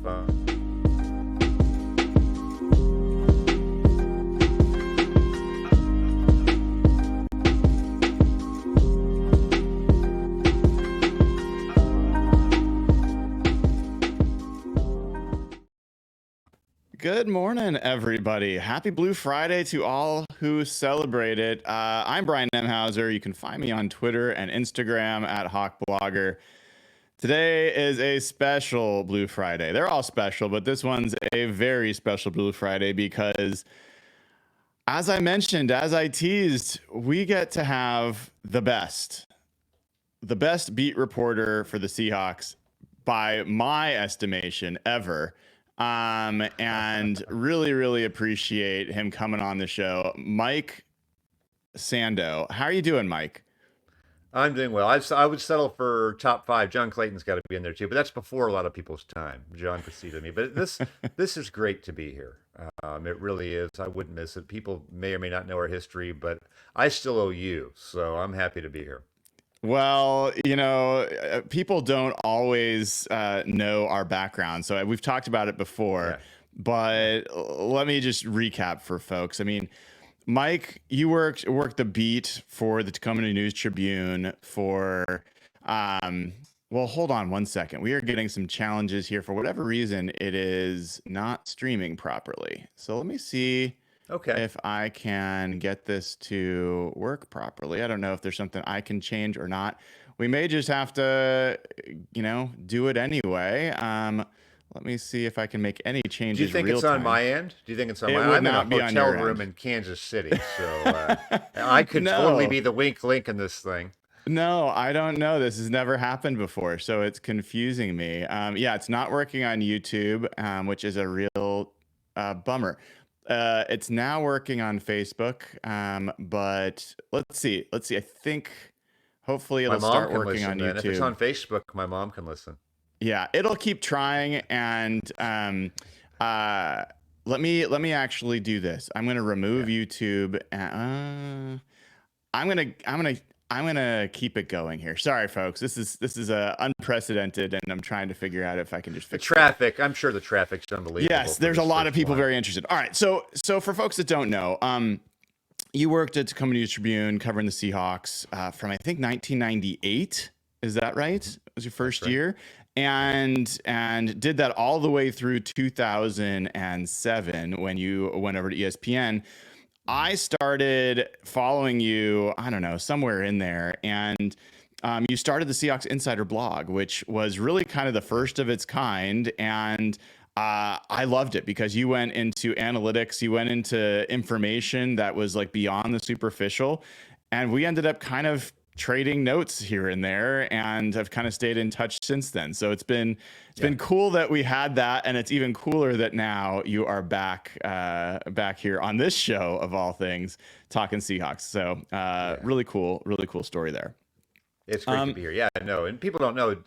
fun. Good morning, everybody. Happy Blue Friday to all who celebrate it. I'm Brian Nemhauser. You can find me on Twitter and Instagram at HawkBlogger. Today is a special Blue Friday. They're all special, but this one's a very special Blue Friday because, as I mentioned, as I teased, we get to have the best beat reporter for the Seahawks by my estimation ever. And really appreciate him coming on the show. Mike Sando. How are you doing, Mike? I'm doing well. I would settle for top five. John Clayton's got to be in there too, but that's before a lot of people's time. John preceded me, but this is great to be here. It really is. I wouldn't miss it. People may or may not know our history, but I still owe you, so I'm happy to be here. Well, people don't always know our background. So we've talked about it before, but let me just recap for folks. I mean, Mike, you worked the beat for the Tacoma News Tribune for, well, hold on one second. We are getting some challenges here. For whatever reason, it is not streaming properly. So let me see. Okay. If I can get this to work properly. I don't know if there's something I can change or not. We may just have to, do it anyway. Let me see if I can make any changes. Do you think it's on my end? Do you think it's on my end? I'm in a hotel room in Kansas City, so I could totally be the weak link in this thing. No, I don't know. This has never happened before, so it's confusing me. It's not working on YouTube, which is a real bummer. It's now working on Facebook, but let's see. I think hopefully it'll start working on YouTube. If it's on Facebook, my mom can listen. Yeah, it'll keep trying, and let me actually do this. I'm gonna remove YouTube. I'm gonna keep it going here. Sorry, folks. This is unprecedented, and I'm trying to figure out if I can just fix the traffic. I'm sure the traffic's unbelievable. Yes, there's a lot of people very interested. All right, so for folks that don't know, you worked at Tacoma News Tribune covering the Seahawks from I think 1998. Is that right? It was your first year, and did that all the way through 2007 when you went over to ESPN. I started following you, I don't know, somewhere in there. And you started the Seahawks Insider blog, which was really kind of the first of its kind. And I loved it because you went into analytics. You went into information that was like beyond the superficial. And we ended up kind of trading notes here and there and have kind of stayed in touch since then. So it's been cool that we had that, and it's even cooler that now you are back here on this show of all things talking Seahawks. So really cool story there. It's great to be here. Yeah, no, and people don't know,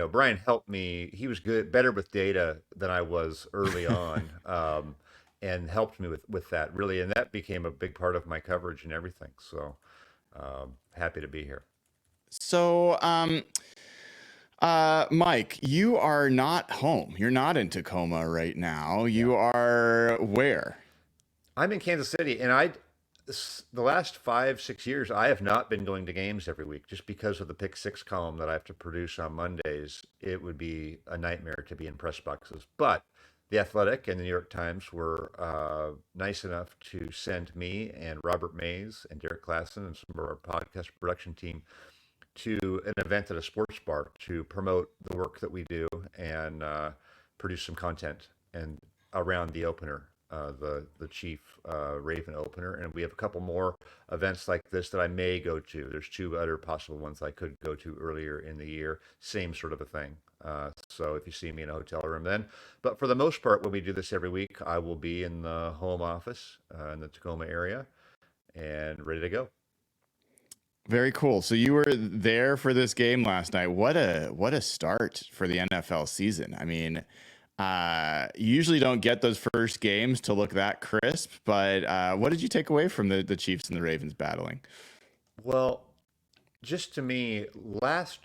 Brian helped me. He was better with data than I was early on. And helped me with that really, and that became a big part of my coverage and everything. So happy to be here. So, Mike, you are not home. You're not in Tacoma right now. You are where? I'm in Kansas City, and the last 5-6 years, I have not been going to games every week just because of the Pick Six column that I have to produce on Mondays. It would be a nightmare to be in press boxes, but The Athletic and the New York Times were nice enough to send me and Robert Mays and Derek Klassen and some of our podcast production team to an event at a sports bar to promote the work that we do and produce some content and around the opener, the Chief Raven opener. And we have a couple more events like this that I may go to. There's 2 other possible ones I could go to earlier in the year. Same sort of a thing. So if you see me in a hotel room then. But for the most part, when we do this every week, I will be in the home office in the Tacoma area and ready to go. Very cool. So you were there for this game last night. What a start for the NFL season. I mean, you usually don't get those first games to look that crisp, but what did you take away from the Chiefs and the Ravens battling? Well, just to me, last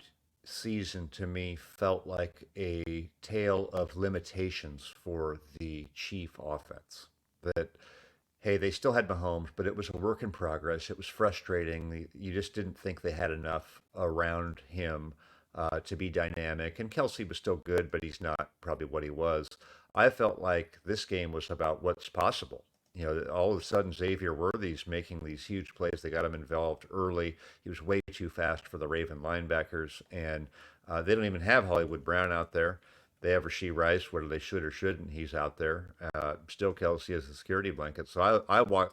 season to me felt like a tale of limitations for the Chief offense. That, hey, they still had Mahomes, but it was a work in progress. It was frustrating. You just didn't think they had enough around him to be dynamic. And Kelsey was still good, but he's not probably what he was. I felt like this game was about what's possible. All of a sudden Xavier Worthy's making these huge plays. They got him involved early. He was way too fast for the Raven linebackers, and they don't even have Hollywood Brown out there. They have Rasheed Rice, whether they should or shouldn't. He's out there. Still Kelsey as a security blanket. So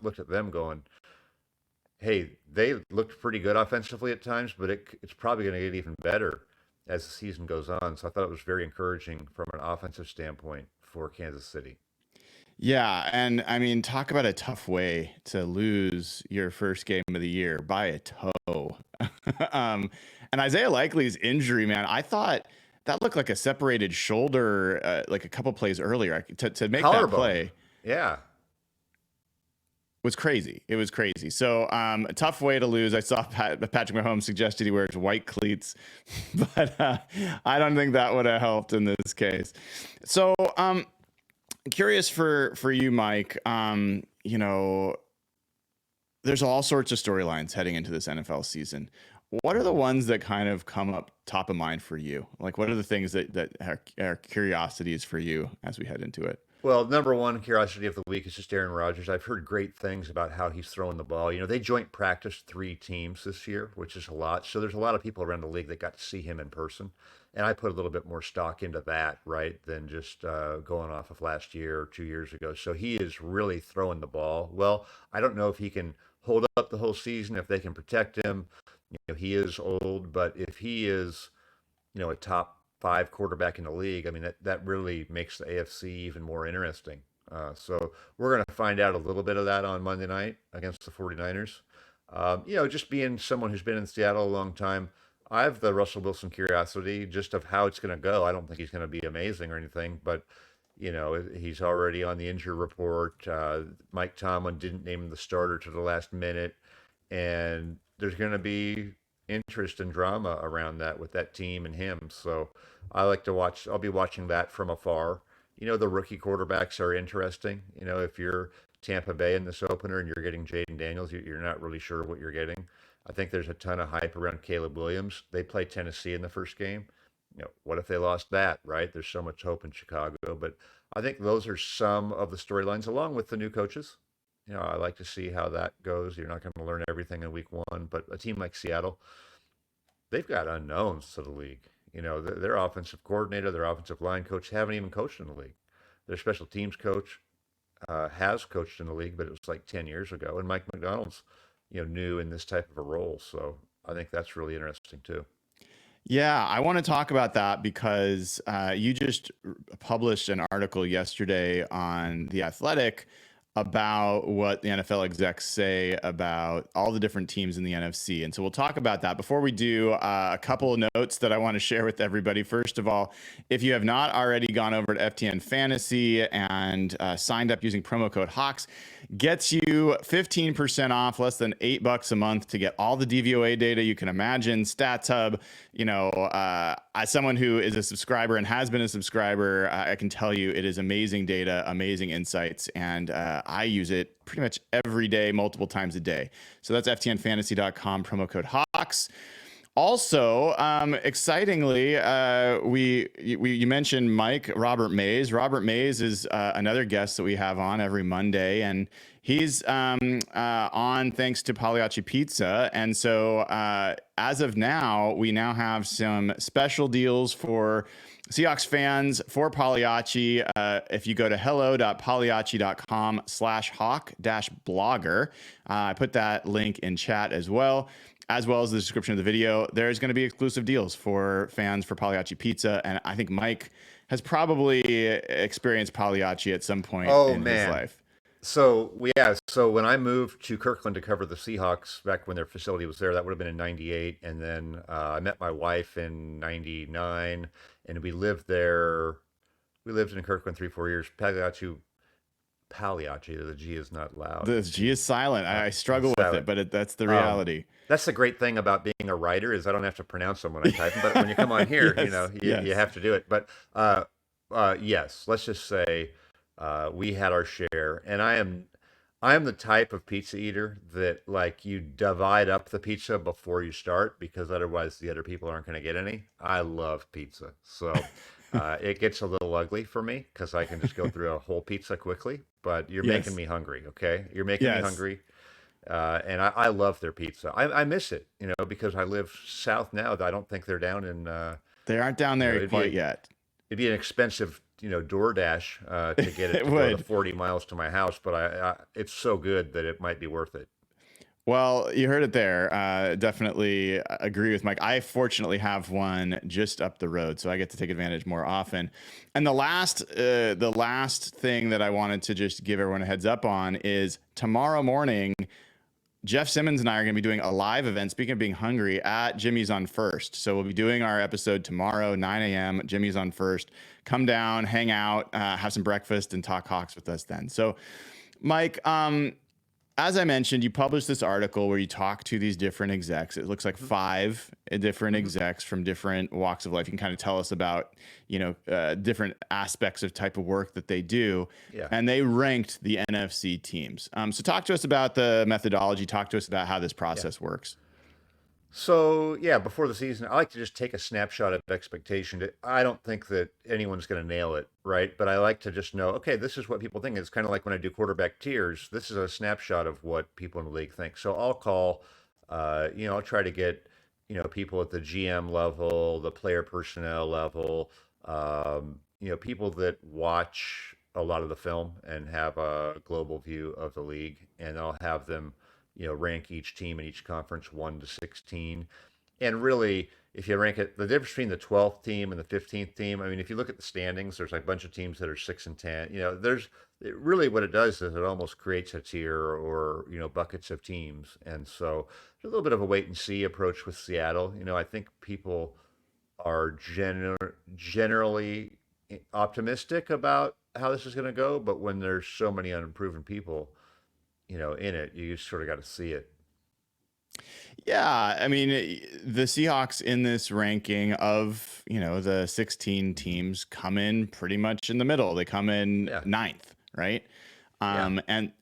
looked at them going, hey, they looked pretty good offensively at times, but it's probably going to get even better as the season goes on. So I thought it was very encouraging from an offensive standpoint for Kansas City. Yeah, and I mean, talk about a tough way to lose your first game of the year by a toe. And Isaiah Likely's injury, man, I thought that looked like a separated shoulder, like a couple plays earlier. To make that Collarbone. play Yeah. was crazy. It was crazy. So a tough way to lose. I saw Patrick Mahomes suggested he wears white cleats, but I don't think that would have helped in this case. So curious for you, Mike. There's all sorts of storylines heading into this NFL season. What are the ones that kind of come up top of mind for you? Like, what are the things that are curiosities for you as we head into it? Well, number one curiosity of the week is just Aaron Rodgers. I've heard great things about how he's throwing the ball. They joint practiced 3 teams this year, which is a lot. So there's a lot of people around the league that got to see him in person. And I put a little bit more stock into that, right, than just going off of last year or 2 years ago. So he is really throwing the ball. Well, I don't know if he can hold up the whole season, if they can protect him. He is old, but if he is, a top 5 quarterback in the league, I mean, that really makes the AFC even more interesting. So we're going to find out a little bit of that on Monday night against the 49ers. Just being someone who's been in Seattle a long time, I have the Russell Wilson curiosity just of how it's going to go. I don't think he's going to be amazing or anything, but he's already on the injury report. Mike Tomlin didn't name him the starter to the last minute, and there's going to be interest and drama around that with that team and him. So I like to watch. I'll be watching that from afar. The rookie quarterbacks are interesting. If you're Tampa Bay in this opener and you're getting Jaden Daniels, you're not really sure what you're getting. I think there's a ton of hype around Caleb Williams. They play Tennessee in the first game. What if they lost that, right? There's so much hope in Chicago. But I think those are some of the storylines, along with the new coaches. I like to see how that goes. You're not going to learn everything in week one, but a team like Seattle, they've got unknowns to the league. Their offensive coordinator, their offensive line coach haven't even coached in the league. Their special teams coach has coached in the league, but it was like 10 years ago. And Mike Macdonald's, new in this type of a role. So I think that's really interesting too. Yeah, I want to talk about that because you just published an article yesterday on The Athletic about what the NFL execs say about all the different teams in the NFC. And so we'll talk about that. Before we do, a couple of notes that I want to share with everybody. First of all, if you have not already gone over to FTN Fantasy and signed up using promo code Hawks, gets you 15% off, less than $8 a month to get all the DVOA data you can imagine. Stats Hub, as someone who is a subscriber and has been a subscriber, I can tell you it is amazing data, amazing insights, and I use it pretty much every day, multiple times a day. So that's ftnfantasy.com, promo code Hawks. Also, excitingly, you mentioned Mike Robert Mays. Robert Mays is another guest that we have on every Monday, and he's on thanks to Pagliacci Pizza. And so as of now, we now have some special deals for Seahawks fans for Pagliacci. If you go to hello.pagliacci.com/hawk-blogger, I put that link in chat as well as the description of the video. There's going to be exclusive deals for fans for Pagliacci Pizza. And I think Mike has probably experienced Pagliacci at some point in his life. So when I moved to Kirkland to cover the Seahawks back when their facility was there, that would have been in '98, and then I met my wife in '99, and we lived there. We lived in Kirkland 3-4 years. Pagliacci. The G is not loud. The G is silent. I struggle with it, Silent. but that's the reality. That's the great thing about being a writer is I don't have to pronounce them when I type them. But when you come on here, Yes, you yes. have to do it. But yes, let's just say we had our share, and I am the type of pizza eater that like you divide up the pizza before you start because otherwise the other people aren't going to get any. I love pizza, so it gets a little ugly for me because I can just go through a whole pizza quickly. But you're making Yes, me hungry, okay? You're making me yes. hungry. And I love their pizza. I miss it, because I live south now. I don't think they're down in, They aren't down there it'd quite be yet. it'd be an expensive, DoorDash to get it It to go the would. 40 miles to my house, but it's so good that it might be worth it. Well, you heard it there. Definitely agree with Mike. I fortunately have one just up the road, so I get to take advantage more often. And the last thing that I wanted to just give everyone a heads up on is tomorrow morning. Jeff Simmons and I are going to be doing a live event, speaking of being hungry, at Jimmy's on First. So we'll be doing our episode tomorrow, 9 a.m., Jimmy's on First. Come down, hang out, have some breakfast, and talk Hawks with us then. So, Mike, as I mentioned, you published this article where you talk to these different execs. It looks like Mhm. five different Mhm. execs from different walks of life. You can kind of tell us about, different aspects of type of work that they do. Yeah. And they ranked the NFC teams. So talk to us about the methodology. Talk to us about how this Yeah. process works. So yeah, before the season, I like to just take a snapshot of expectation. I don't think that anyone's going to nail it, right? But I like to just know, okay, this is what people think. It's kind of like when I do quarterback tiers. This is a snapshot of what people in the league think. So I'll call, I'll try to get, people at the GM level, the player personnel level, people that watch a lot of the film and have a global view of the league, and I'll have them rank each team in each conference 1 to 16. And really, if you rank it, the difference between the 12th team and the 15th team, I mean, if you look at the standings, there's like a bunch of teams that are 6 and 10. Really what it does is it almost creates a tier or, buckets of teams. And so there's a little bit of a wait and see approach with Seattle. I think people are generally optimistic about how this is going to go, but when there's so many unproven people, in it. You just sort of got to see it. Yeah, I mean, the Seahawks in this ranking of, the 16 teams come in pretty much in the middle. They come in Yeah, ninth, right? yeah,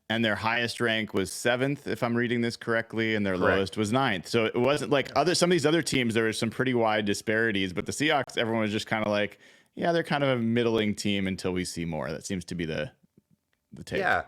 And their highest rank was seventh, if I'm reading this correctly, and their correct. lowest was ninth. So it wasn't like Yeah, some of these other teams, there was some pretty wide disparities, but the Seahawks, everyone was just kind of like, yeah, they're kind of a middling team until we see more. That seems to be the take. yeah,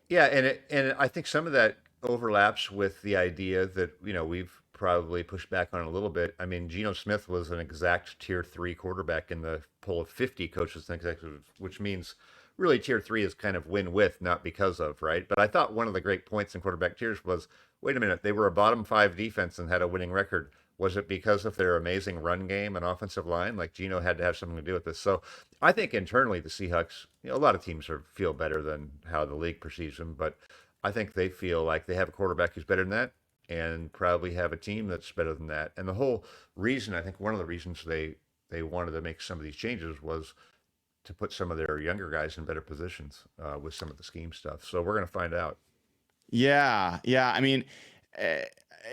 yeah, and I think some of that overlaps with the idea that we've probably pushed back on a little bit. I mean, Geno Smith was an exact tier three quarterback in the poll of 50 coaches and executives, which means really tier three is kind of win with, not because of, right? But I thought one of the great points in quarterback tiers was, wait a minute, they were a bottom five defense and had a winning record. Was it because of their amazing run game and offensive line? Like Geno had to have something to do with this. So I think internally the Seahawks, a lot of teams feel better than how the league perceives them, but I think they feel like they have a quarterback who's better than that and probably have a team that's better than that. And the whole reason, I think one of the reasons they wanted to make some of these changes was to put some of their younger guys in better positions with some of the scheme stuff. So we're going to find out. Yeah, yeah. I mean, uh,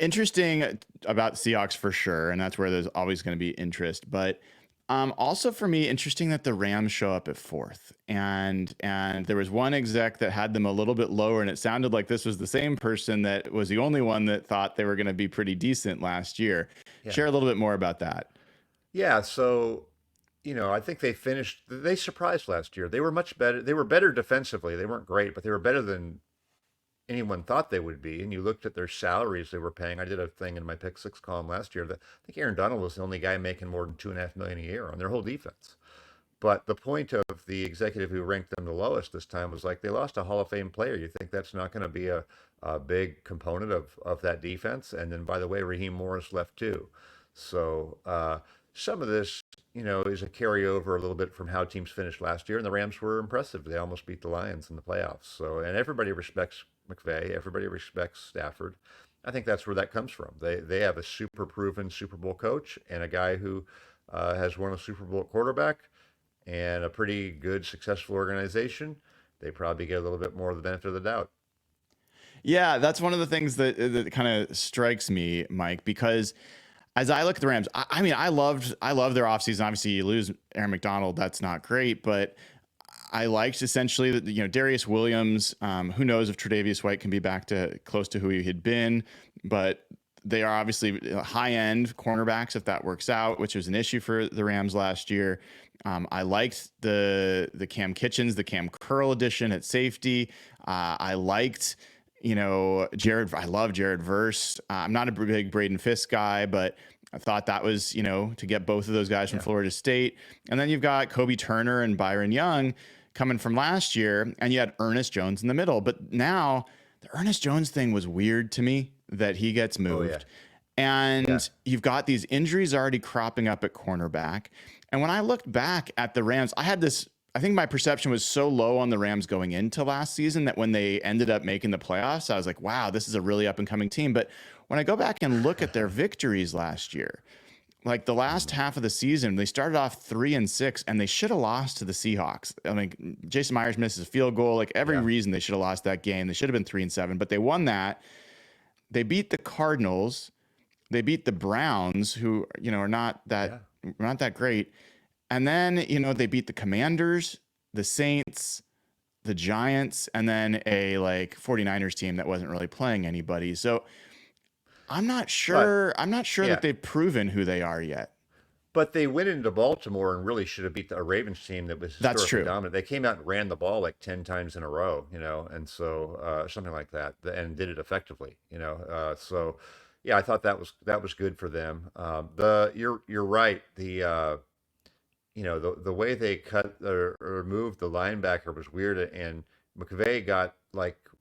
interesting about Seahawks for sure, and that's where there's always going to be interest. But also for me, interesting that the Rams show up at fourth, and there was one exec that had them a little bit lower, and it sounded like this was the same person that was the only one that thought they were going to be pretty decent last year. Yeah. Share a little bit more about that. Yeah. So, I think they surprised last year. They were much better. They were better defensively. They weren't great, but they were better than anyone thought they would be. And you looked at their salaries they were paying. I did a thing in my pick six column last year that I think Aaron Donald was the only guy making more than 2.5 million a year on their whole defense. But the point of the executive who ranked them the lowest this time was like they lost a Hall of Fame player. You think that's not going to be a big component of that defense? And then, by the way, Raheem Morris left too. So some of this, is a carryover a little bit from how teams finished last year. And the Rams were impressive. They almost beat the Lions in the playoffs. So, and everybody respects McVay. Everybody respects Stafford. I think that's where that comes from. They have a super proven Super Bowl coach and a guy who has won a Super Bowl quarterback and a pretty good, successful organization. they probably get a little bit more of the benefit of the doubt. Yeah, that's one of the things that kind of strikes me, Mike, because as I look at the Rams, I mean, I love their offseason. Obviously, you lose Aaron McDonald, that's not great, but I liked essentially that, Darius Williams. Who knows if Tre'Davious White can be back to close to who he had been, but they are obviously high end cornerbacks if that works out, which was an issue for the Rams last year. I liked the Cam Kitchens, the Cam Curl edition at safety. I liked, Jared. I love Jared Verse. I'm not a big Braden Fisk guy, but I thought that was, to get both of those guys from Florida State. And then you've got Kobe Turner and Byron Young coming from last year, and you had Ernest Jones in the middle. But now the Ernest Jones thing was weird to me that he gets moved. And you've got these injuries already cropping up at cornerback. And when I looked back at the Rams, I think my perception was so low on the Rams going into last season that when they ended up making the playoffs, I was like, wow, this is a really up and coming team. But when I go back and look at their victories last year, like the last half of the season, they started off 3-6 and they should have lost to the Seahawks. I mean, Jason Myers misses a field goal, like every reason they should have lost that game. They should have been 3-7, but they won that. They beat the Cardinals. They beat the Browns, who, are not that great. And then, they beat the Commanders, the Saints, the Giants, and then a 49ers team that wasn't really playing anybody. So I'm not sure that they've proven who they are yet. But they went into Baltimore and really should have beat a Ravens team that was historically dominant. They came out and ran the ball like 10 times in a row, and so something like that, and did it effectively, So yeah, I thought that was good for them. You're right. The way they cut or moved the linebacker was weird, and McVay got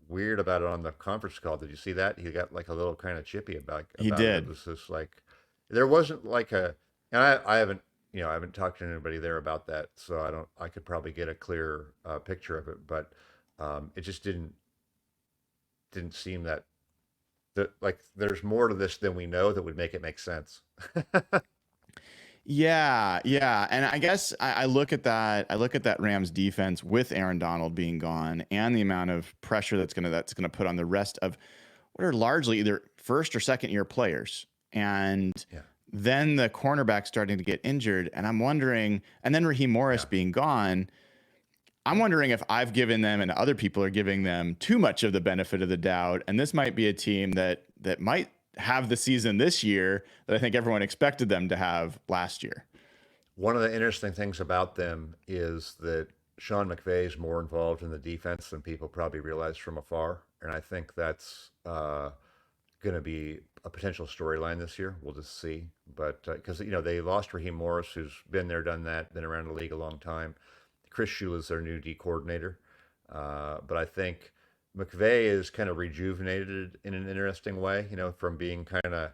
weird about it on the conference call. Did you see that? He got a little kind of chippy about he did. It. It was just there wasn't and I haven't I haven't talked to anybody there about that, so I could probably get a clear picture of it, but it just didn't seem that there's more to this than we know that would make it make sense. Yeah. And I guess I look at that Rams defense with Aaron Donald being gone and the amount of pressure that's gonna put on the rest of what are largely either first or second year players. And then the cornerback starting to get injured. And I'm wondering, and then Raheem Morris being gone, I'm wondering if I've given them and other people are giving them too much of the benefit of the doubt. And this might be a team that might have the season this year that I think everyone expected them to have last year. One of the interesting things about them is that Sean McVay is more involved in the defense than people probably realize from afar. And I think that's going to be a potential storyline this year. We'll just see. But because, they lost Raheem Morris, who's been there, done that, been around the league a long time. Chris Shula is their new D coordinator. But I think McVay is kind of rejuvenated in an interesting way, from being kind of,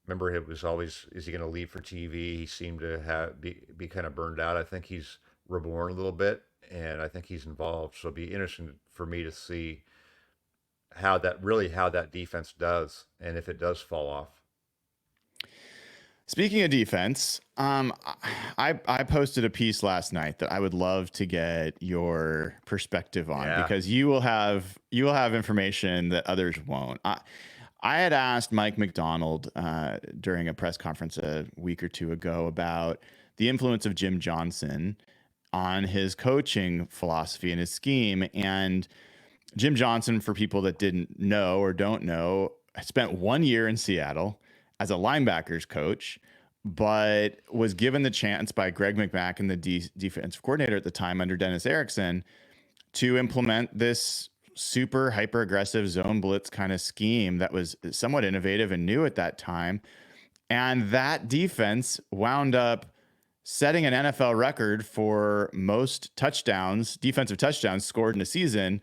remember it was always, is he going to leave for TV? He seemed to be kind of burned out. I think he's reborn a little bit, and I think he's involved. So it'll be interesting for me to see how that defense does, and if it does fall off. Speaking of defense, I posted a piece last night that I would love to get your perspective on because you will have information that others won't. I had asked Mike Macdonald during a press conference a week or two ago about the influence of Jim Johnson on his coaching philosophy and his scheme. And Jim Johnson, for people that didn't know or don't know, spent 1 year in Seattle as a linebackers coach, but was given the chance by Greg McMacken, the defensive coordinator at the time under Dennis Erickson, to implement this super hyper aggressive zone blitz kind of scheme that was somewhat innovative and new at that time. And that defense wound up setting an NFL record for most defensive touchdowns scored in a season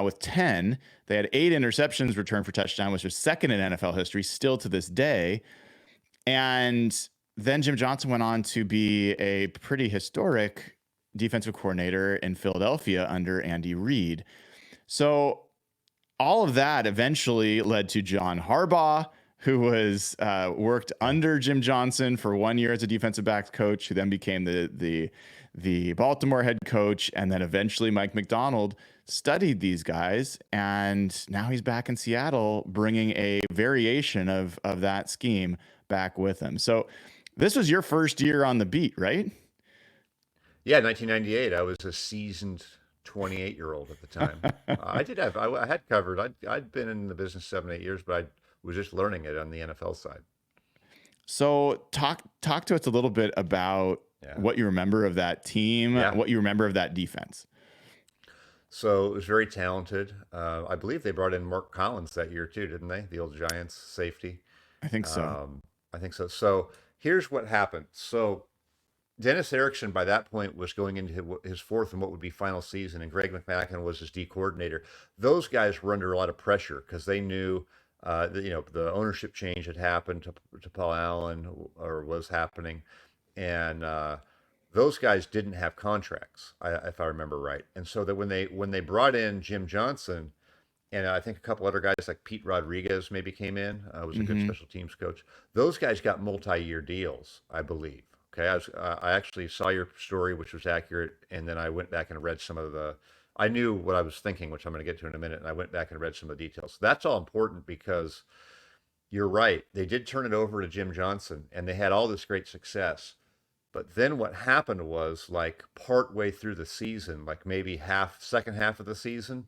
with 10. They had 8 interceptions returned for touchdown, which was second in NFL history still to this day. And then Jim Johnson went on to be a pretty historic defensive coordinator in Philadelphia under Andy Reid. So all of that eventually led to John Harbaugh, who was worked under Jim Johnson for 1 year as a defensive backs coach, who then became the Baltimore head coach, and then eventually Mike Macdonald studied these guys, and now he's back in Seattle, bringing a variation of that scheme back with him. So this was your first year on the beat, right? Yeah, 1998. I was a seasoned 28-year-old at the time. I had covered. I'd been in the business 7, 8 years, but I was just learning it on the NFL side. So talk to us a little bit about Yeah. what you remember of that team, Yeah. what you remember of that defense. So it was very talented. I believe they brought in Mark Collins that year too, didn't they? The old Giants safety. I think so. I think so. So here's what happened. So Dennis Erickson, by that point, was going into his fourth and what would be final season, and Greg McMackin was his D coordinator. Those guys were under a lot of pressure because they knew that the ownership change had happened to Paul Allen, or was happening, and those guys didn't have contracts, if I remember right. And so that when they brought in Jim Johnson, and I think a couple other guys like Pete Rodriguez maybe came in, was a good Hmm. special teams coach. Those guys got multi-year deals, I believe. Okay, I actually saw your story, which was accurate, and then I went back and read some of the. I knew what I was thinking, which I'm going to get to in a minute, and I went back and read some of the details. That's all important because you're right. They did turn it over to Jim Johnson, and they had all this great success. But then what happened was, like part way through the season, like maybe second half of the season,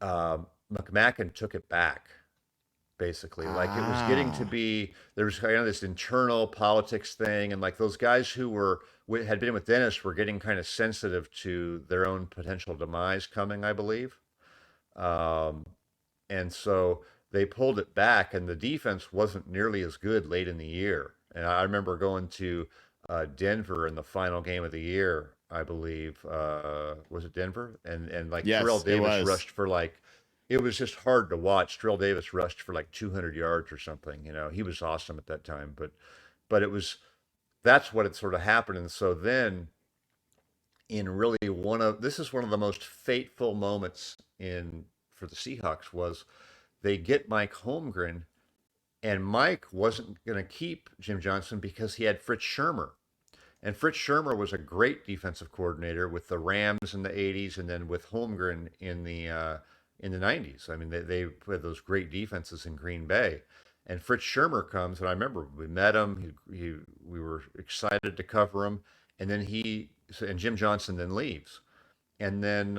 McMackin took it back basically. Like it was getting to Ah, be there was kind of this internal politics thing, and like those guys who had been with Dennis were getting kind of sensitive to their own potential demise coming, I believe. Um, and so they pulled it back, and the defense wasn't nearly as good late in the year. And I remember going to Denver in the final game of the year. I believe was it Denver? And like Terrell yes, it Davis was. rushed for like it was just hard to watch. Terrell Davis rushed for like 200 yards or something. He was awesome at that time. But it was that's what had sort of happened. And so then in really this is one of the most fateful moments in for the Seahawks was they get Mike Holmgren, and Mike wasn't going to keep Jim Johnson because he had Fritz Shermer. And Fritz Shermer was a great defensive coordinator with the Rams in the '80s, and then with Holmgren in the '90s. I mean, they had those great defenses in Green Bay. And Fritz Shermer comes, and I remember we met him. We were excited to cover him, and then and Jim Johnson then leaves, and then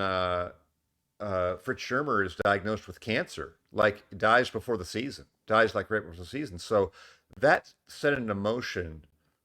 Fritz Shermer is diagnosed with cancer, like dies before the season, dies like right before the season. So that set into motion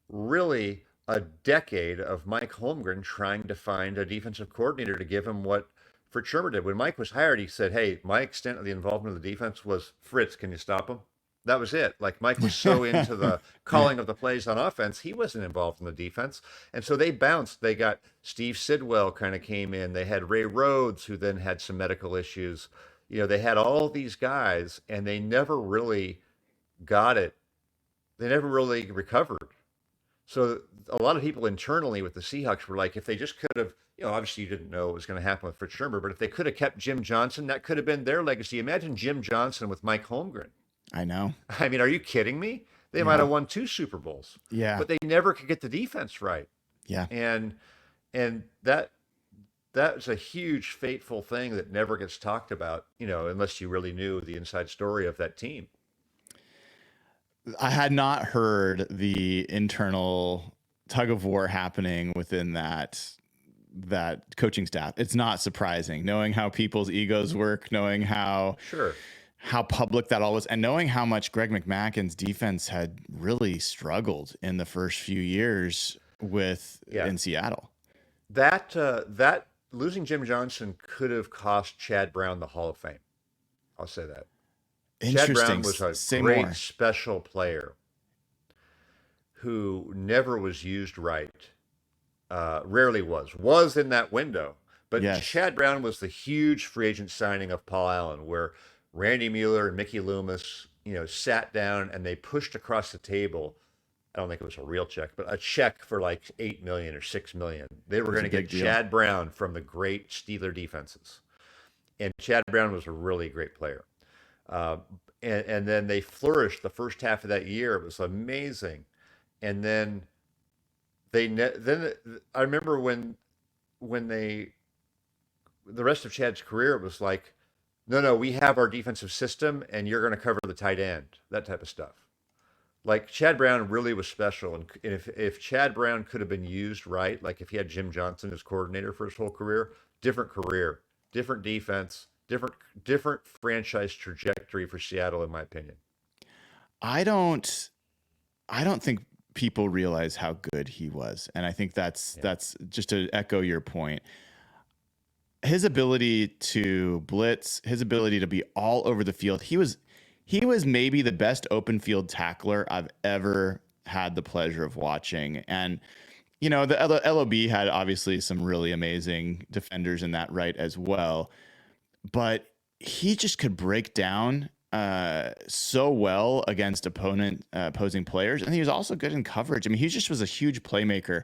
really a decade of Mike Holmgren trying to find a defensive coordinator to give him what Fritz Shermer did. When Mike was hired, he said, "Hey, my extent of the involvement of the defense was Fritz. Can you stop him?" That was it. Like Mike was so into the calling of the plays on offense, he wasn't involved in the defense. And so they bounced. They got Steve Sidwell kind of came in. They had Ray Rhodes, who then had some medical issues. They had all these guys, and they never really got it. They never really recovered. So a lot of people internally with the Seahawks were like, if they just could have, obviously you didn't know what was going to happen with Fritz Shermer, but if they could have kept Jim Johnson, that could have been their legacy. Imagine Jim Johnson with Mike Holmgren. I know. I mean, are you kidding me? They might Yeah. have won 2 Super Bowls, Yeah. but they never could get the defense right. Yeah. And and that's a huge fateful thing that never gets talked about, unless you really knew the inside story of that team. I had not heard the internal tug of war happening within that coaching staff. It's not surprising, knowing how people's egos work, knowing Sure. how public that all was, and knowing how much Greg McMackin's defense had really struggled in the first few years with Yeah. in Seattle. That losing Jim Johnson could have cost Chad Brown the Hall of Fame. I'll say that. Chad Interesting. Brown was a Say great more. special player who never was used right. Rarely was in that window. But Yes. Chad Brown was the huge free agent signing of Paul Allen, where Randy Mueller and Mickey Loomis, sat down and they pushed across the table. I don't think it was a real check, but a check for like 8 million or 6 million. They It were was going a to get big deal. Chad Brown from the great Steeler defenses, and Chad Brown was a really great player. Uh, and then they flourished the first half of that year. It was amazing, and then then I remember when they the rest of Chad's career, it was like, no, no, we have our defensive system, and you're going to cover the tight end, that type of stuff. Like Chad Brown really was special, and if Chad Brown could have been used right, like if he had Jim Johnson as coordinator for his whole career, different defense, different franchise trajectory for Seattle, in my opinion. I don't I don't think people realize how good he was. And I think Yeah, that's just to echo your point. His ability to blitz, his ability to be all over the field. He was maybe the best open field tackler I've ever had the pleasure of watching. And the LOB had obviously some really amazing defenders in that right as well, but he just could break down so well against opposing players, and he was also good in coverage. I mean, he just was a huge playmaker.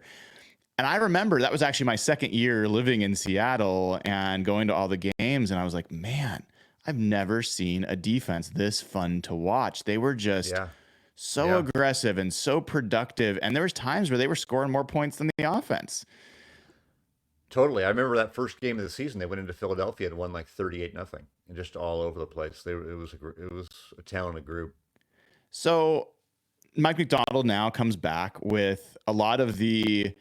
And I remember that was actually my second year living in Seattle and going to all the games, and I was like, man, I've never seen a defense this fun to watch. They were just yeah, so yeah. aggressive and so productive, and there was times where they were scoring more points than the offense. Totally. I remember that first game of the season. They went into Philadelphia and won like 38-0, and just all over the place. It was a talented group. So Mike Macdonald now comes back with a lot of the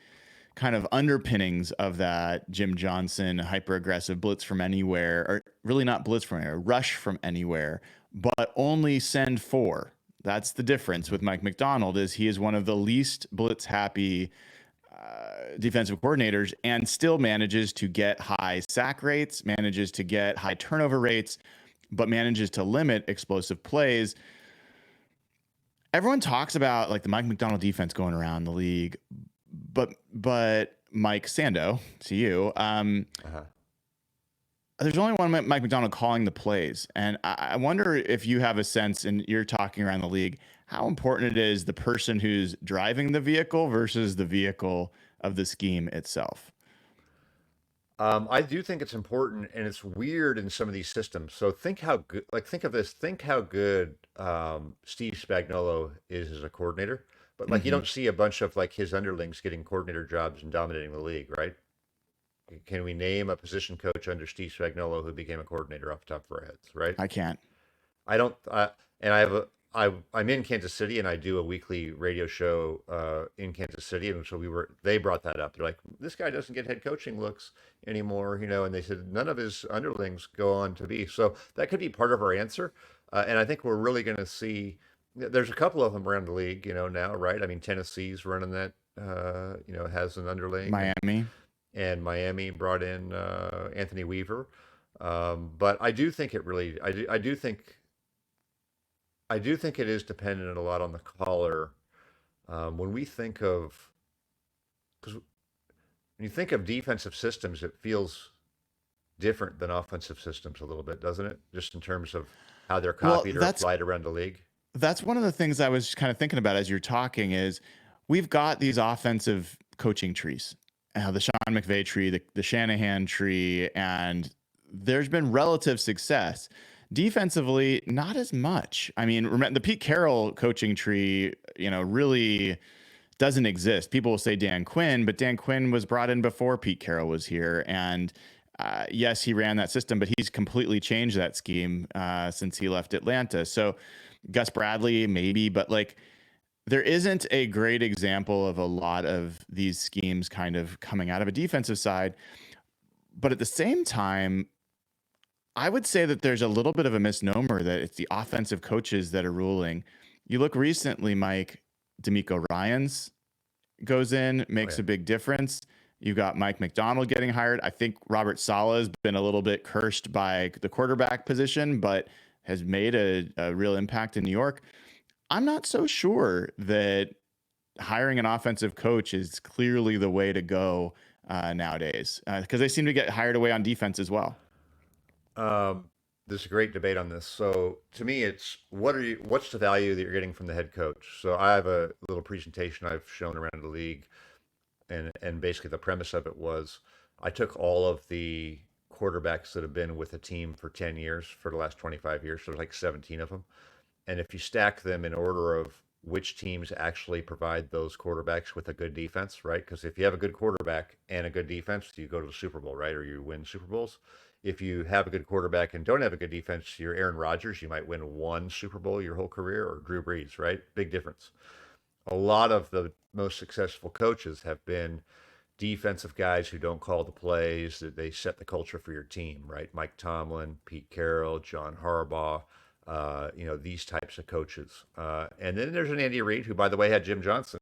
kind of underpinnings of that Jim Johnson hyper aggressive blitz from anywhere, or really not blitz from anywhere, rush from anywhere, but only send four. That's the difference with Mike Macdonald, is he is one of the least blitz happy defensive coordinators, and still manages to get high sack rates, manages to get high turnover rates, but manages to limit explosive plays. Everyone talks about like the Mike Macdonald defense going around the league, but Mike Sando, to you, Uh-huh. there's only one Mike Macdonald calling the plays, and I wonder if you have a sense, and you're talking around the league, how important it is the person who's driving the vehicle versus the vehicle of the scheme itself. I do think it's important, and it's weird in some of these systems. So think how good, like think of this, think how good Steve Spagnuolo is as a coordinator. But like you Mm-hmm. don't see a bunch of like his underlings getting coordinator jobs and dominating the league, right? Can we name a position coach under Steve Spagnuolo who became a coordinator off the top of our heads, right? I can't. I don't, and I have I'm in Kansas City, and I do a weekly radio show in Kansas City, and so they brought that up. They're like, this guy doesn't get head coaching looks anymore, and they said none of his underlings go on to be. So that could be part of our answer, and I think we're really going to see. There's a couple of them around the league, now, right? I mean, Tennessee's running that, has an underling, Miami. and Miami brought in Anthony Weaver. But I do think it really, I do think it is dependent a lot on the caller. When we think of, because when you think of defensive systems, it feels different than offensive systems a little bit, doesn't it? Just in terms of how they're Well, copied or that's applied around the league. that's one of the things I was kind of thinking about as you're talking is we've got these offensive coaching trees, the Sean McVay tree, the Shanahan tree, and there's been relative success. Defensively, not as much. I mean, remember the Pete Carroll coaching tree, really doesn't exist. People will say Dan Quinn, but Dan Quinn was brought in before Pete Carroll was here. And yes, he ran that system, but he's completely changed that scheme since he left Atlanta. So Gus Bradley, maybe, but like there isn't a great example of a lot of these schemes kind of coming out of a defensive side. But at the same time, I would say that there's a little bit of a misnomer that it's the offensive coaches that are ruling. You look recently, Mike, D'Amico Ryans goes in, Oh makes yeah. a big difference. You've got Mike Macdonald getting hired. I think Robert Saleh has been a little bit cursed by the quarterback position, but has made a real impact in New York. I'm not so sure that hiring an offensive coach is clearly the way to go nowadays, because they seem to get hired away on defense as well. There's a great debate on this. So to me, it's what's the value that you're getting from the head coach? So I have a little presentation I've shown around the league, and basically the premise of it was I took all of the quarterbacks that have been with a team for 10 years for the last 25 years. So there's like 17 of them. And if you stack them in order of which teams actually provide those quarterbacks with a good defense, right? Because if you have a good quarterback and a good defense, you go to the Super Bowl, right? Or you win Super Bowls. If you have a good quarterback and don't have a good defense, you're Aaron Rodgers. You might win one Super Bowl your whole career, or Drew Brees, right? Big difference. A lot of the most successful coaches have been defensive guys who don't call the plays, that they set the culture for your team, right? Mike Tomlin, Pete Carroll, John Harbaugh, these types of coaches. And then there's an Andy Reid, who, by the way, had Jim Johnson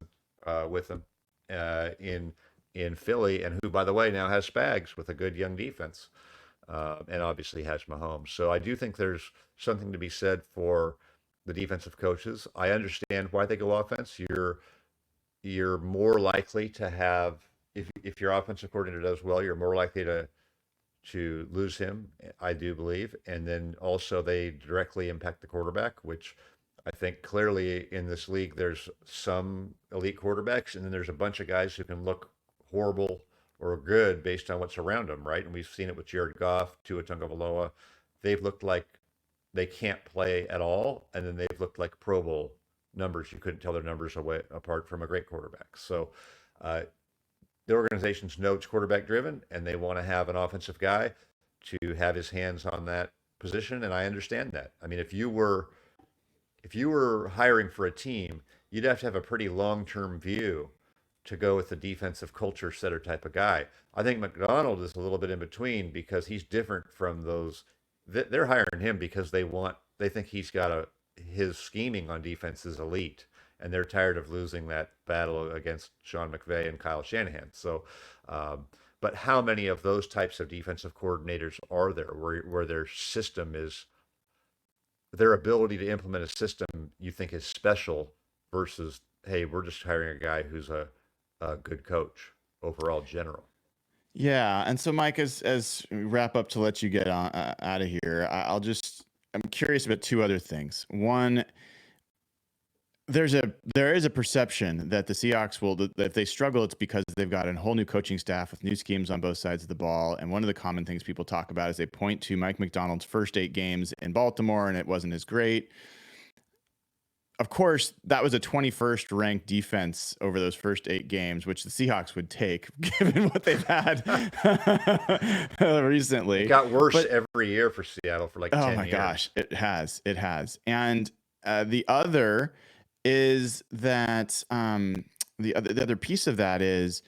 with him in Philly, and who, by the way, now has Spags with a good young defense, and obviously has Mahomes. So I do think there's something to be said for the defensive coaches. I understand why they go offense. You're more likely to have, if your offensive coordinator does well, you're more likely to lose him, I do believe. And then also they directly impact the quarterback, which I think clearly in this league there's some elite quarterbacks, and then there's a bunch of guys who can look horrible or good based on what's around them, right? And we've seen it with Jared Goff, Tua Tagovailoa. They've looked like they can't play at all, and then they've looked like Pro Bowl numbers. You couldn't tell their numbers away apart from a great quarterback. So the organization's know it's quarterback driven, and they want to have an offensive guy to have his hands on that position. And I understand that. I mean, if you were hiring for a team, you'd have to have a pretty long-term view to go with the defensive culture setter type of guy. I think McDonald is a little bit in between, because he's different from those. They're hiring him because they think he's got his scheming on defense is elite, and they're tired of losing that battle against Sean McVay and Kyle Shanahan. So, but how many of those types of defensive coordinators are there where their ability to implement a system you think is special versus, hey, we're just hiring a guy who's a good coach overall general. Yeah, and so Mike, as we wrap up to let you get on out of here, I'm curious about two other things. One, there is a perception that the Seahawks that if they struggle, it's because they've got a whole new coaching staff with new schemes on both sides of the ball. And one of the common things people talk about is they point to Mike Macdonald's first 8 games in Baltimore, and it wasn't as great. Of course, that was a 21st ranked defense over those first 8 games, which the Seahawks would take, given what they've had recently. It got worse every year for Seattle for like 10 years. Oh my gosh, it has. And the other is that the other piece of that is,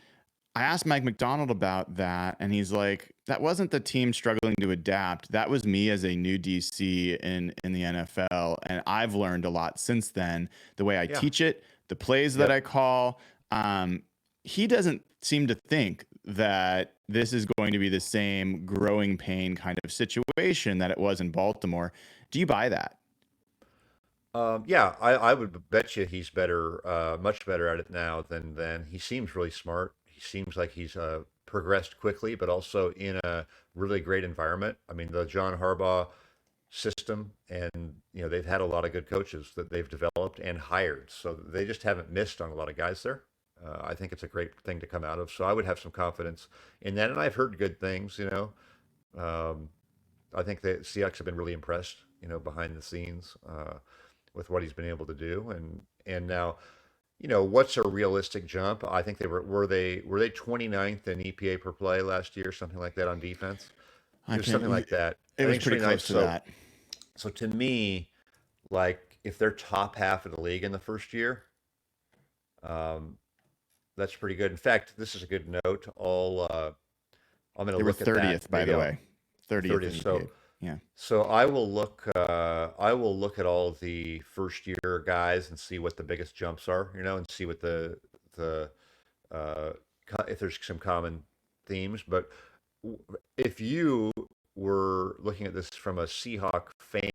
I asked Mike Macdonald about that, and he's like, that wasn't the team struggling to adapt. That was me as a new DC in the NFL. And I've learned a lot since then, the way I teach it, the plays that I call. He doesn't seem to think that this is going to be the same growing pain kind of situation that it was in Baltimore. Do you buy that? I would bet you he's better, much better at it now than then. He seems really smart. He seems like he's progressed quickly, but also in a really great environment. I mean, the John Harbaugh system, and they've had a lot of good coaches that they've developed and hired, so they just haven't missed on a lot of guys there. I think it's a great thing to come out of. So I would have some confidence in that, and I've heard good things. I think the Seahawks have been really impressed, behind the scenes, with what he's been able to do, and now. What's a realistic jump? I think were they 29th in EPA per play last year, something like that on defense. It was something like that. It was pretty close to that. So to me, like, if they're top half of the league in the first year, that's pretty good. In fact, this is a good note. I'm going to look at that. 30th, by the way. 30th. So yeah. So I will look. I will look at all the first year guys and see what the biggest jumps are. And see what the if there's some common themes. But if you were looking at this from a Seahawk fan,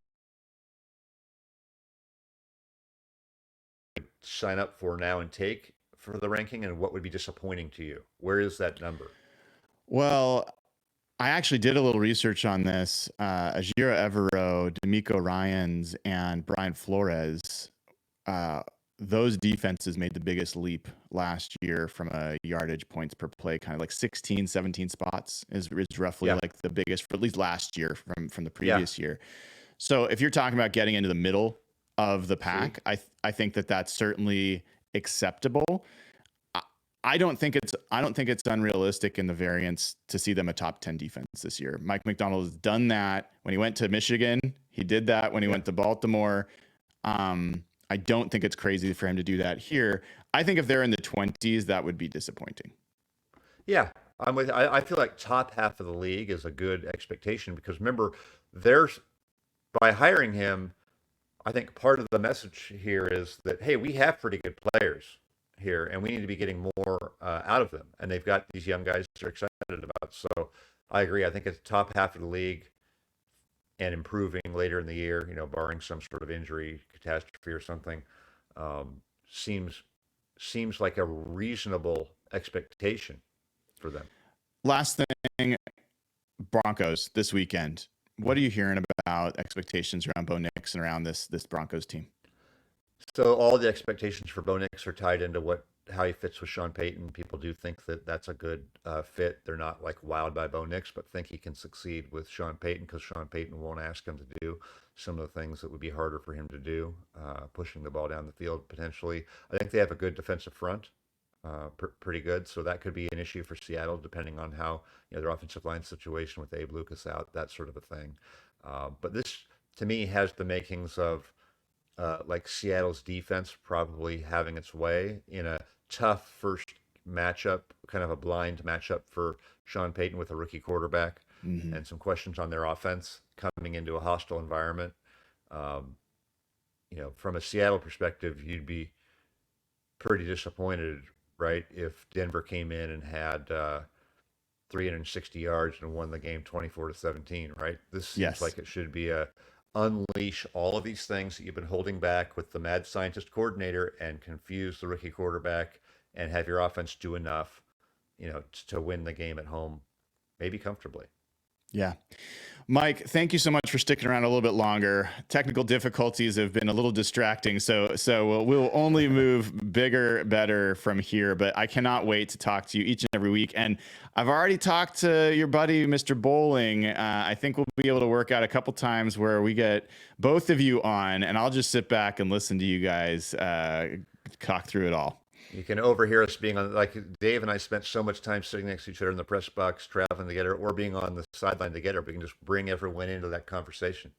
sign up for now and take for the ranking, and what would be disappointing to you? Where is that number? Well, I actually did a little research on this. Ajira Evero, D'Amico Ryans, and Brian Flores those defenses made the biggest leap last year from a yardage points per play, kind of like 16, 17 spots is roughly Yeah. like the biggest for at least last year from the Yeah. previous year. So if you're talking about getting into the middle of the pack, I think that that's certainly acceptable. I don't think it's unrealistic in the variance to see them a top 10 defense this year. Mike Macdonald has done that when he went to Michigan. He did that when he went to Baltimore. I don't think it's crazy for him to do that here. I think if they're in the 20s, that would be disappointing. Yeah, I'm with. I feel like top half of the league is a good expectation because remember, there's by hiring him, I think part of the message here is that hey, we have pretty good players here, and we need to be getting more out of them. And they've got these young guys they're excited about. So I agree. I think it's top half of the league and improving later in the year. You know, barring some sort of injury, catastrophe, or something, um, seems seems like a reasonable expectation for them. Last thing, Broncos this weekend. What are you hearing about expectations around Bo Nix and around this Broncos team? So all the expectations for Bo Nix are tied into how he fits with Sean Payton. People do think that that's a good fit. They're not like wowed by Bo Nix, but think he can succeed with Sean Payton because Sean Payton won't ask him to do some of the things that would be harder for him to do, pushing the ball down the field potentially. I think they have a good defensive front, pretty good. So that could be an issue for Seattle, depending on how their offensive line situation with Abe Lucas out, that sort of a thing. But this, to me, has the makings of like Seattle's defense probably having its way in a tough first matchup, kind of a blind matchup for Sean Payton with a rookie quarterback, and some questions on their offense coming into a hostile environment. Um, from a Seattle perspective, you'd be pretty disappointed, right, if Denver came in and had 360 yards and won the game 24-17, right? This seems like it should be a unleash all of these things that you've been holding back with the mad scientist coordinator and confuse the rookie quarterback and have your offense do enough, to win the game at home, maybe comfortably. Yeah. Mike, thank you so much for sticking around a little bit longer. Technical difficulties have been a little distracting, so we'll only move bigger, better from here, but I cannot wait to talk to you each and every week. And I've already talked to your buddy, Mr. Bowling. I think we'll be able to work out a couple times where we get both of you on, and I'll just sit back and listen to you guys talk through it all. You can overhear us being on, like Dave and I spent so much time sitting next to each other in the press box, traveling together, or being on the sideline together. We can just bring everyone into that conversation.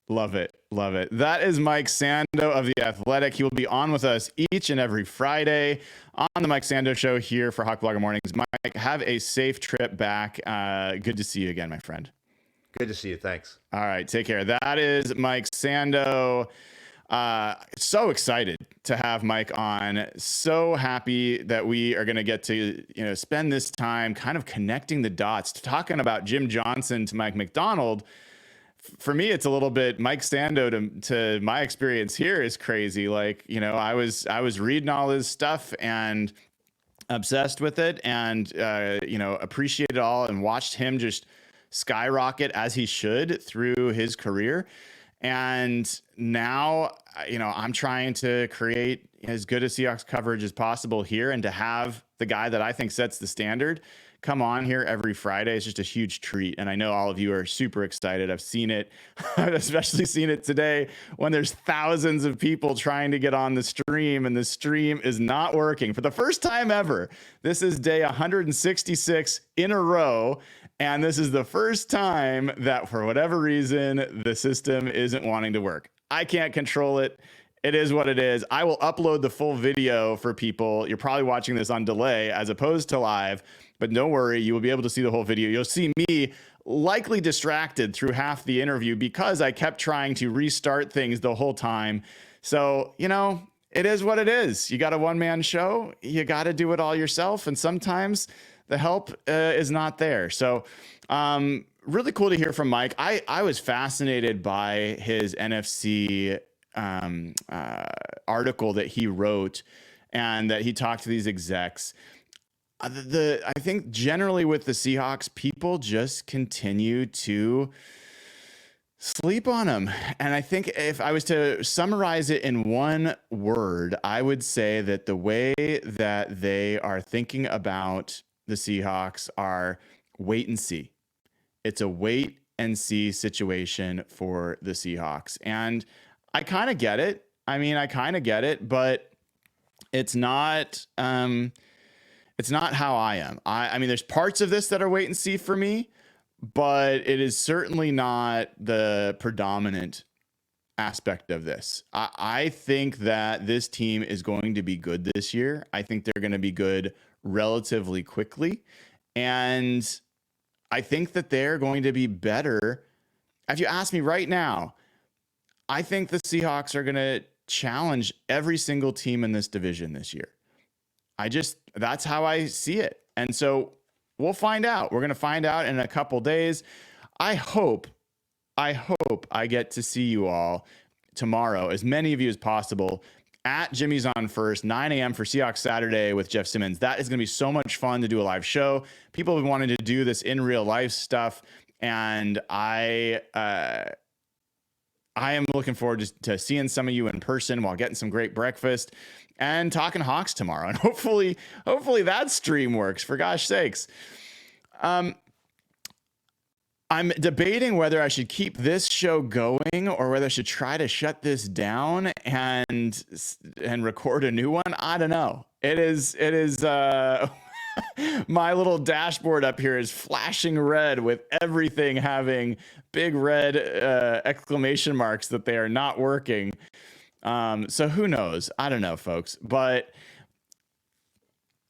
Love it. Love it. That is Mike Sando of The Athletic. He will be on with us each and every Friday on the Mike Sando Show here for Hawk Blogger Mornings. Mike, have a safe trip back. Good to see you again, my friend. Good to see you. Thanks. All right. Take care. That is Mike Sando. So excited to have Mike on. So happy that we are going to get to, spend this time kind of connecting the dots, talking about Jim Johnson to Mike Macdonald. For me, it's a little bit Mike Sando to my experience here is crazy. Like, I was reading all his stuff and obsessed with it and, appreciated it all and watched him just skyrocket as he should through his career. And now, I'm trying to create as good a Seahawks coverage as possible here, and to have the guy that I think sets the standard come on here every Friday is just a huge treat. And I know all of you are super excited. I've seen it. I've especially seen it today when there's thousands of people trying to get on the stream and the stream is not working for the first time ever. This is day 166 in a row. And this is the first time that for whatever reason, the system isn't wanting to work. I can't control it. It is what it is. I will upload the full video for people. You're probably watching this on delay as opposed to live, but don't worry, you will be able to see the whole video. You'll see me likely distracted through half the interview because I kept trying to restart things the whole time. So, it is what it is. You got a one-man show. You got to do it all yourself. And sometimes the help is not there. So really cool to hear from Mike. I was fascinated by his NFC article that he wrote and that he talked to these execs. I think generally with the Seahawks, people just continue to Sleep on them. And I think if I was to summarize it in one word, I would say that the way that they are thinking about the Seahawks are wait and see. It's a wait and see situation for the Seahawks. And I kind of get it. I mean, I kind of get it, but it's not how I am. I mean, there's parts of this that are wait and see for me, but it is certainly not the predominant aspect of this. I think that this team is going to be good this year. I think they're going to be good relatively quickly. And I think that they're going to be better. If you ask me right now, I think the Seahawks are going to challenge every single team in this division this year. That's how I see it. And so we'll find out. We're going to find out in a couple days. I hope I get to see you all tomorrow, as many of you as possible, at Jimmy's on First, 9 a.m. for Seahawks Saturday with Jeff Simmons. That is going to be so much fun to do a live show. People have been wanting to do this in real life stuff, and I am looking forward to seeing some of you in person while getting some great breakfast and talking Hawks tomorrow. And hopefully that stream works, for gosh sakes. I'm debating whether I should keep this show going or whether I should try to shut this down and record a new one. I don't know. It is my little dashboard up here is flashing red with everything having big red exclamation marks that they are not working. So who knows? I don't know, folks, but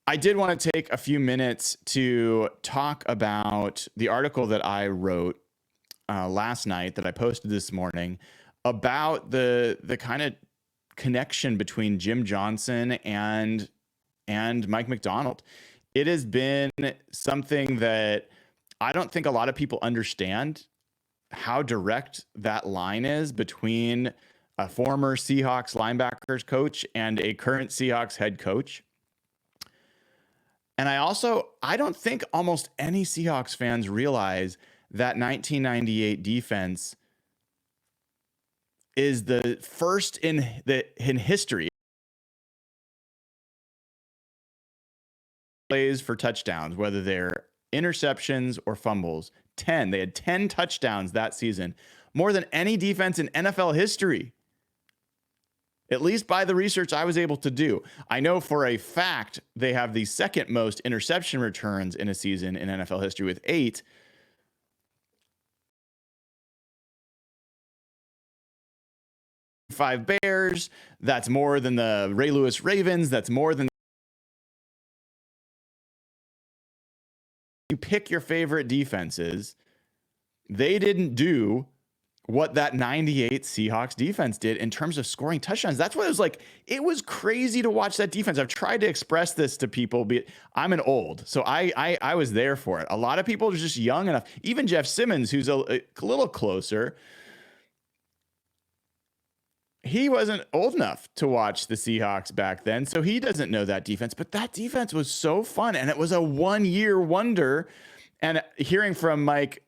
I did want to take a few minutes to talk about the article that I wrote last night that I posted this morning about the kind of connection between Jim Johnson and Mike Macdonald. It has been something that I don't think a lot of people understand how direct that line is between a former Seahawks linebackers coach and a current Seahawks head coach. And I don't think almost any Seahawks fans realize that 1998 defense is the first in history plays for touchdowns, whether they're interceptions or fumbles. 10. They had 10 touchdowns that season, more than any defense in NFL history. At least by the research I was able to do. I know for a fact they have the second most interception returns in a season in NFL history with 8. Five Bears. That's more than the Ray Lewis Ravens. That's more than. You pick your favorite defenses. They didn't do what that 98 Seahawks defense did in terms of scoring touchdowns. That's what it was like. It was crazy to watch that defense. I've tried to express this to people, but I'm an old, so I was there for it. A lot of people are just young enough. Even Jeff Simmons, who's a little closer, he wasn't old enough to watch the Seahawks back then, so he doesn't know that defense. But that defense was so fun, and it was a one-year wonder. And hearing from Mike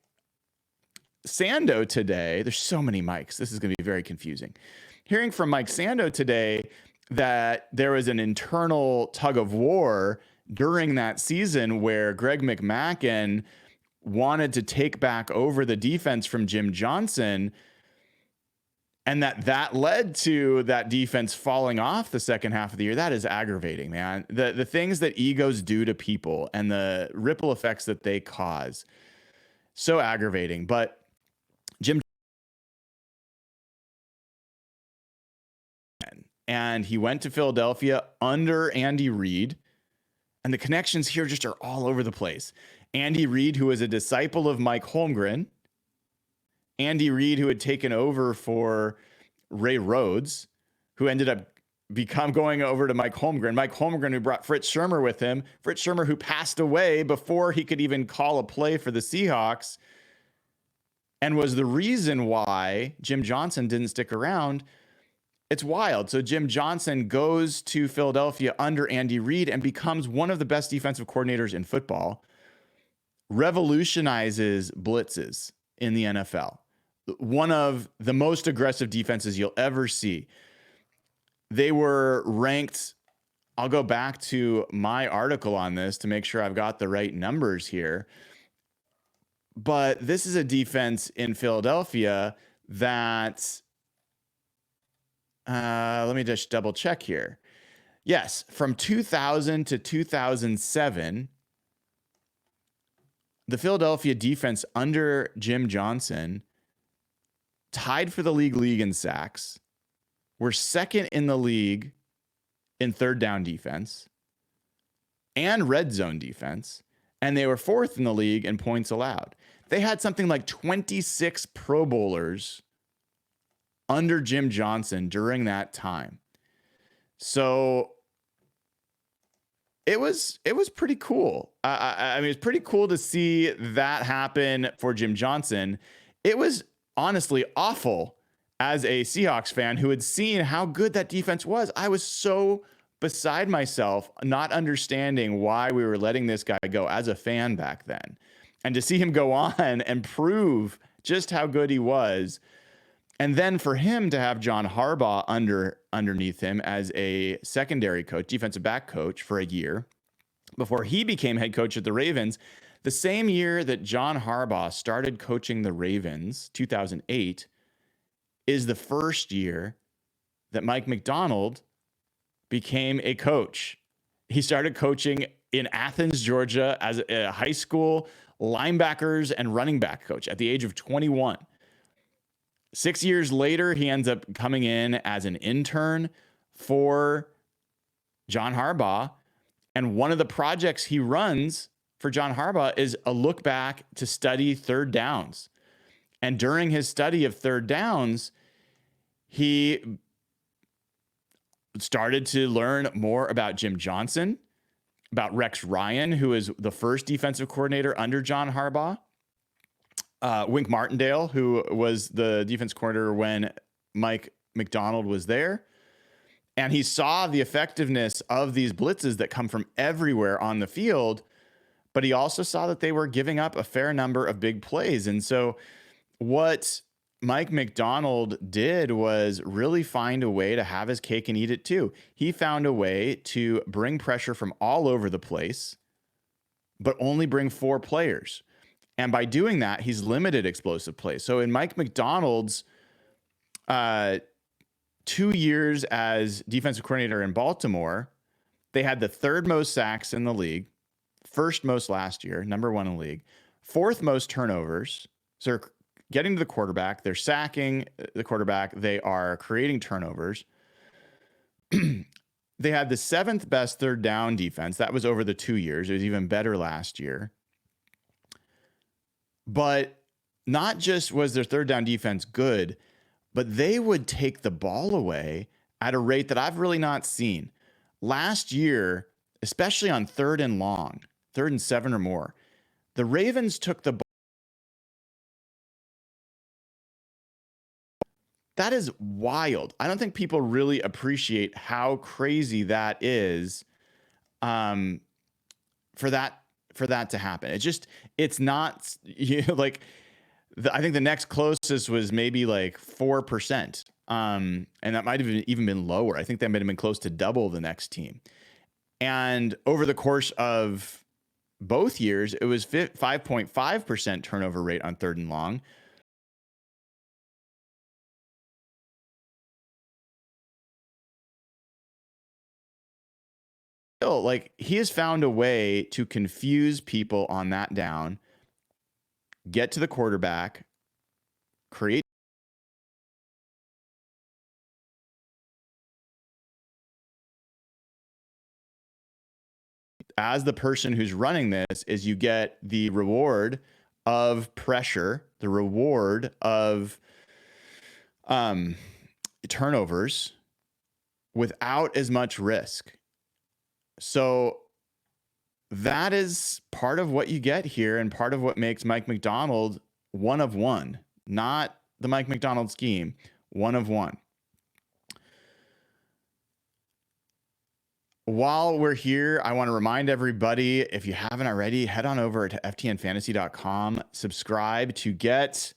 Sando today, there's so many mics. This is going to be very confusing. Hearing from Mike Sando today that there was an internal tug of war during that season where Greg McMackin wanted to take back over the defense from Jim Johnson, and that led to that defense falling off the second half of the year. That is aggravating, man. The things that egos do to people and the ripple effects that they cause. So aggravating. But Jim, and he went to Philadelphia under Andy Reid, and the connections here just are all over the place. Andy Reid, who was a disciple of Mike Holmgren, Andy Reid, who had taken over for Ray Rhodes, who ended up going over to Mike Holmgren. Mike Holmgren, who brought Fritz Shurmur with him. Fritz Shurmur, who passed away before he could even call a play for the Seahawks, and was the reason why Jim Johnson didn't stick around. It's wild. So Jim Johnson goes to Philadelphia under Andy Reid and becomes one of the best defensive coordinators in football, revolutionizes blitzes in the NFL, one of the most aggressive defenses you'll ever see. They were ranked. I'll go back to my article on this to make sure I've got the right numbers here. But this is a defense in Philadelphia that, let me just double check here. Yes, from 2000 to 2007, the Philadelphia defense under Jim Johnson tied for the league in sacks, were second in the league in third down defense and red zone defense, and they were fourth in the league in points allowed. They had something like 26 Pro Bowlers under Jim Johnson during that time. So it was pretty cool. I mean, it's pretty cool to see that happen for Jim Johnson. It was honestly awful as a Seahawks fan who had seen how good that defense was. I was so beside myself, not understanding why we were letting this guy go as a fan back then. And to see him go on and prove just how good he was. And then for him to have John Harbaugh underneath him as a secondary coach, defensive back coach for a year before he became head coach at the Ravens. The same year that John Harbaugh started coaching the Ravens, 2008, is the first year that Mike Macdonald became a coach. He started coaching in Athens, Georgia as a high school linebackers and running back coach at the age of 21. 6 years later, he ends up coming in as an intern for John Harbaugh. And one of the projects he runs for John Harbaugh is a look back to study third downs. And during his study of third downs, he started to learn more about Jim Johnson, about Rex Ryan, who is the first defensive coordinator under John Harbaugh, Wink Martindale, who was the defense coordinator when Mike Macdonald was there. And he saw the effectiveness of these blitzes that come from everywhere on the field, but he also saw that they were giving up a fair number of big plays. And so what Mike Macdonald did was really find a way to have his cake and eat it too. He found a way to bring pressure from all over the place, but only bring 4 players. And by doing that, he's limited explosive plays. So in Mike Macdonald's 2 years as defensive coordinator in Baltimore, they had the 3rd most sacks in the league, 1st most last year, number 1 in the league, 4th most turnovers. So they're getting to the quarterback, they're sacking the quarterback, they are creating turnovers. They had the 7th best third down defense. That was over the 2 years. It was even better last year. But not just was their third down defense good, but they would take the ball away at a rate that I've really not seen. Last year, especially on 3rd and long, 3rd and 7 or more, the Ravens took the ball. That is wild. I don't think people really appreciate how crazy that is for that to happen. It's not, like, I think the next closest was maybe like 4%. And that might have even been lower. I think that might have been close to double the next team. And over the course of both years, it was 5.5% turnover rate on 3rd and long. Still, like, he has found a way to confuse people on that down, get to the quarterback, create. As the person who's running this, is you get the reward of pressure, the reward of turnovers without as much risk. So that is part of what you get here and part of what makes Mike Macdonald one of one, not the Mike Macdonald scheme, one of one. While we're here, I want to remind everybody, if you haven't already, head on over to ftnfantasy.com, subscribe to get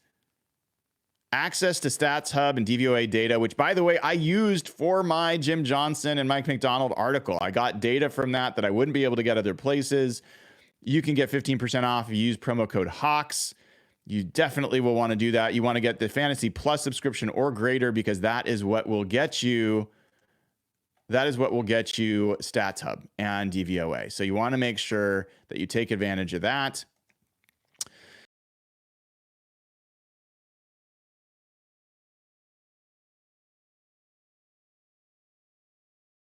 access to Stats Hub and DVOA data, which, by the way, I used for my Jim Johnson and Mike Macdonald article. I got data from that I wouldn't be able to get other places. You can get 15% off if you use promo code HAWKS. You definitely will want to do that. You want to get the Fantasy Plus subscription or greater, because that is what will get you Stats Hub and DVOA. So you want to make sure that you take advantage of that.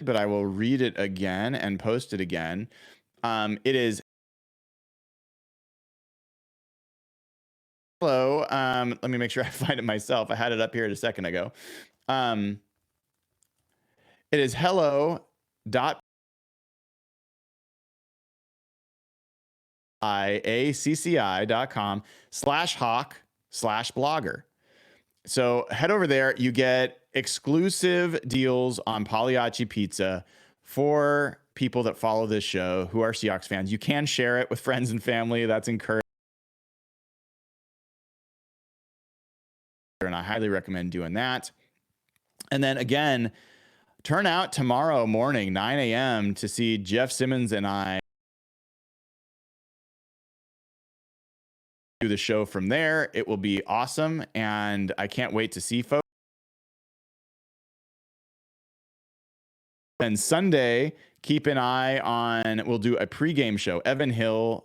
But I will read it again and post it again. It is hello. Let me make sure I find it myself. I had it up here a second ago. It is hello.iacci.com/hawk/blogger. So head over there. You get exclusive deals on Pagliacci pizza for people that follow this show who are Seahawks fans. You can share it with friends and family. That's encouraged. And I highly recommend doing that. And then again, turn out tomorrow morning, 9 a.m. to see Jeff Simmons and I do the show from there. It will be awesome, and I can't wait to see folks. And Sunday, keep an eye on, we'll do a pregame show. Evan Hill,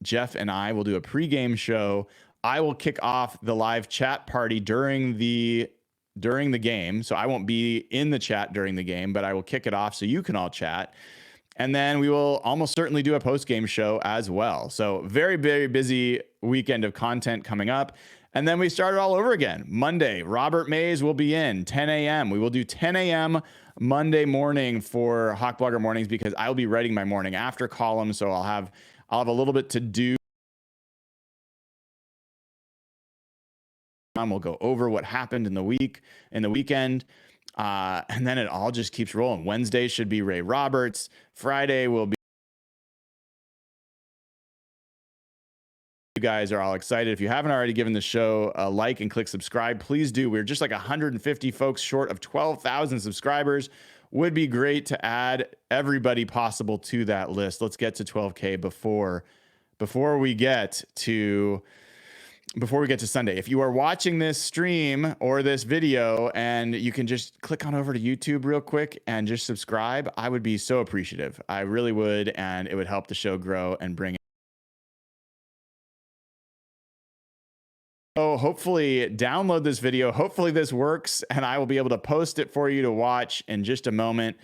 Jeff, and I will do a pregame show. I will kick off the live chat party during the game. So I won't be in the chat during the game, but I will kick it off so you can all chat. And then we will almost certainly do a post-game show as well. So very, very busy weekend of content coming up. And then we start it all over again. Monday, Robert Mays will be in 10 a.m. We will do 10 a.m. Monday morning for Hawk Blogger Mornings, because I'll be writing my morning after column. So I'll have a little bit to do. We'll go over what happened in the weekend. And then it all just keeps rolling. Wednesday should be Ray Roberts. Friday will be. You guys are all excited. If you haven't already given the show a like and click subscribe, please do. We're just like 150 folks short of 12,000 subscribers. Would be great to add everybody possible to that list. Let's get to 12K before we get to Sunday. If you are watching this stream or this video and you can just click on over to YouTube real quick and just subscribe, I would be so appreciative. I really would, and it would help the show grow and bring. So hopefully download this video. Hopefully this works, and I will be able to post it for you to watch in just a moment.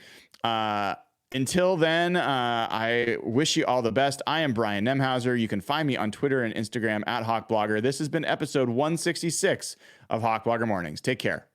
Until then, I wish you all the best. I am Brian Nemhauser. You can find me on Twitter and Instagram at HawkBlogger. This has been episode 166 of Hawk Blogger Mornings. Take care.